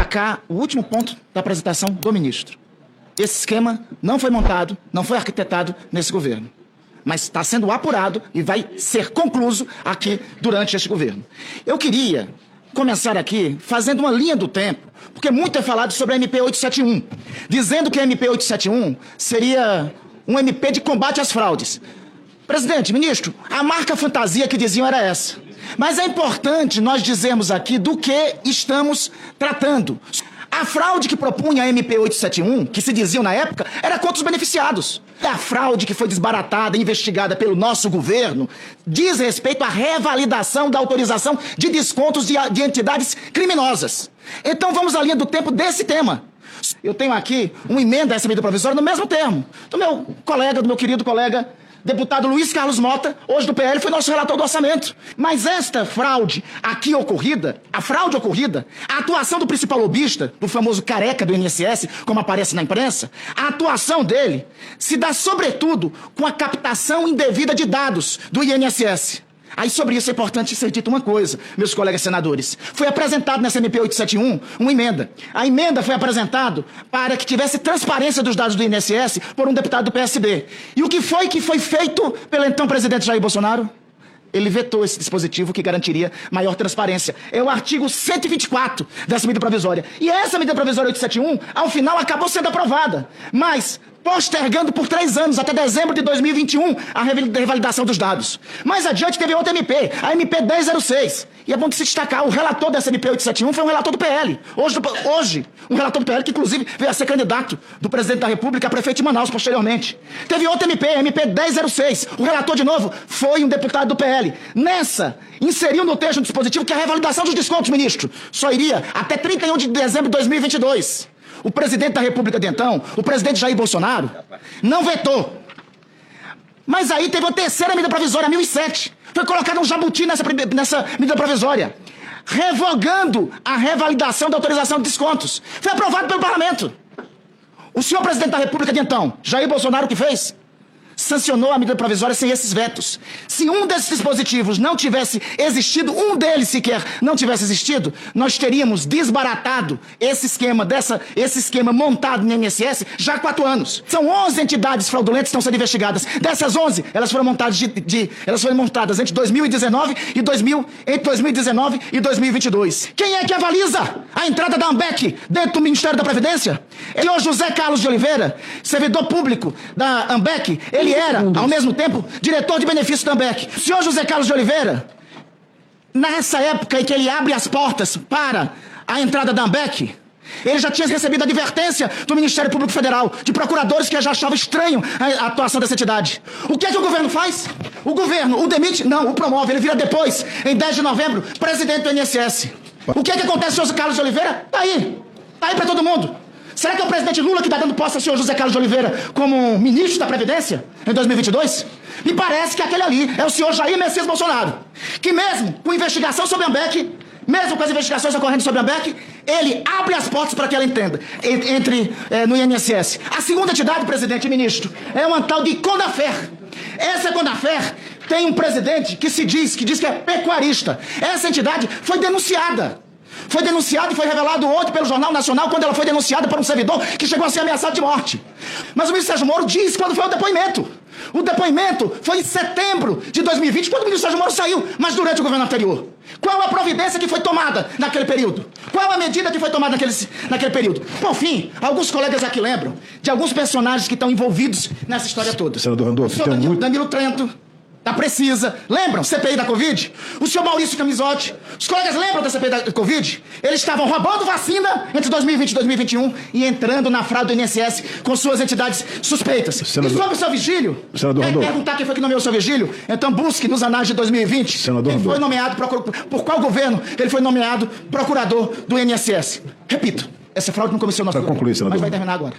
destacar o último ponto da apresentação do ministro. Esse esquema não foi montado, não foi arquitetado nesse governo, mas está sendo apurado e vai ser concluído aqui durante este governo. Eu queria começar aqui fazendo uma linha do tempo, porque muito é falado sobre a MP 871, dizendo que a MP 871 seria um MP de combate às fraudes. Presidente, ministro, a marca fantasia que diziam era essa. Mas é importante nós dizermos aqui do que estamos tratando. A fraude que propunha a MP 871, que se diziam na época, era contra os beneficiados. A fraude que foi desbaratada e investigada pelo nosso governo diz respeito à revalidação da autorização de descontos de entidades criminosas. Então vamos à linha do tempo desse tema. Eu tenho aqui uma emenda a essa medida provisória no mesmo termo, do meu querido colega, deputado Luiz Carlos Mota, hoje do PL, foi nosso relator do orçamento. Mas esta fraude aqui ocorrida, a fraude ocorrida, a atuação do principal lobista, do famoso careca do INSS, como aparece na imprensa, a atuação dele se dá sobretudo com a captação indevida de dados do INSS. Aí sobre isso é importante ser dito uma coisa, meus colegas senadores. Foi apresentado nessa MP 871 uma emenda. A emenda foi apresentada para que tivesse transparência dos dados do INSS por um deputado do PSD. E o que foi feito pelo então presidente Jair Bolsonaro? Ele vetou esse dispositivo que garantiria maior transparência. É o artigo 124 dessa medida provisória. E essa medida provisória 871, ao final, acabou sendo aprovada. Mas postergando por 3 anos, até dezembro de 2021, a revalidação dos dados. Mais adiante teve outra MP, a MP 1006. E é bom que se destacar, o relator dessa MP 871 foi um relator do PL. Hoje, um relator do PL que, inclusive, veio a ser candidato do presidente da República a prefeito de Manaus, posteriormente. Teve outra MP, a MP 1006. O relator, de novo, foi um deputado do PL. Nessa, inseriu no texto do dispositivo que a revalidação dos descontos, ministro, só iria até 31 de dezembro de 2022. O presidente da República de então, o presidente Jair Bolsonaro, não vetou. Mas aí teve a terceira medida provisória, 1007. Foi colocado um jabuti nessa medida provisória, revogando a revalidação da autorização de descontos. Foi aprovado pelo parlamento. O senhor presidente da República de então, Jair Bolsonaro, o que fez? Sancionou a medida provisória sem esses vetos. Se um desses dispositivos não tivesse existido, um deles sequer não tivesse existido, nós teríamos desbaratado esse esquema montado no INSS já há 4 anos. São 11 entidades fraudulentas que estão sendo investigadas. Dessas 11, elas foram montadas entre 2019 e 2022. Quem é que avaliza a entrada da ANBEC dentro do Ministério da Previdência? Ele é o José Carlos de Oliveira, servidor público da ANBEC. Ele era, ao mesmo tempo, diretor de benefícios da ANBEC. O senhor José Carlos de Oliveira, nessa época em que ele abre as portas para a entrada da ANBEC, ele já tinha recebido advertência do Ministério Público Federal, de procuradores que já achavam estranho a atuação dessa entidade. O que é que o governo faz? O governo o demite? Não, o promove. Ele vira depois, em 10 de novembro, presidente do INSS. O que é que acontece, senhor Carlos de Oliveira? Tá aí para todo mundo. Será que é o presidente Lula que está dando posse ao senhor José Carlos de Oliveira como ministro da Previdência em 2022? Me parece que aquele ali é o senhor Jair Messias Bolsonaro, que mesmo com investigação sobre a ANBEC, mesmo com as investigações ocorrendo sobre a ANBEC, ele abre as portas para que ela entre no INSS. A segunda entidade, presidente e ministro, é uma tal de Conafer. Essa Conafer tem um presidente que diz que é pecuarista. Essa entidade foi denunciada. Foi denunciado e foi revelado ontem pelo Jornal Nacional quando ela foi denunciada por um servidor que chegou a ser ameaçado de morte. Mas o ministro Sérgio Moro diz quando foi o depoimento. O depoimento foi em setembro de 2020, quando o ministro Sérgio Moro saiu, mas durante o governo anterior. Qual a providência que foi tomada naquele período? Qual a medida que foi tomada naquele período? Por fim, alguns colegas aqui lembram de alguns personagens que estão envolvidos nessa história toda. Senador Randolfo, Danilo Trento, da Precisa. Lembram? CPI da Covid? O senhor Maurício Camisotti. Os colegas lembram da CPI da Covid? Eles estavam roubando vacina entre 2020 e 2021 e entrando na fraude do INSS com suas entidades suspeitas. Senador... E sobre o seu Vigílio? Senador Quer perguntar quem foi que nomeou o seu Vigílio? Então busque nos anais de 2020. Senador Ele foi nomeado por qual governo ele foi nomeado procurador do INSS. Repito, essa fraude não começou no nosso governo, concluir, senador. mas vai terminar agora.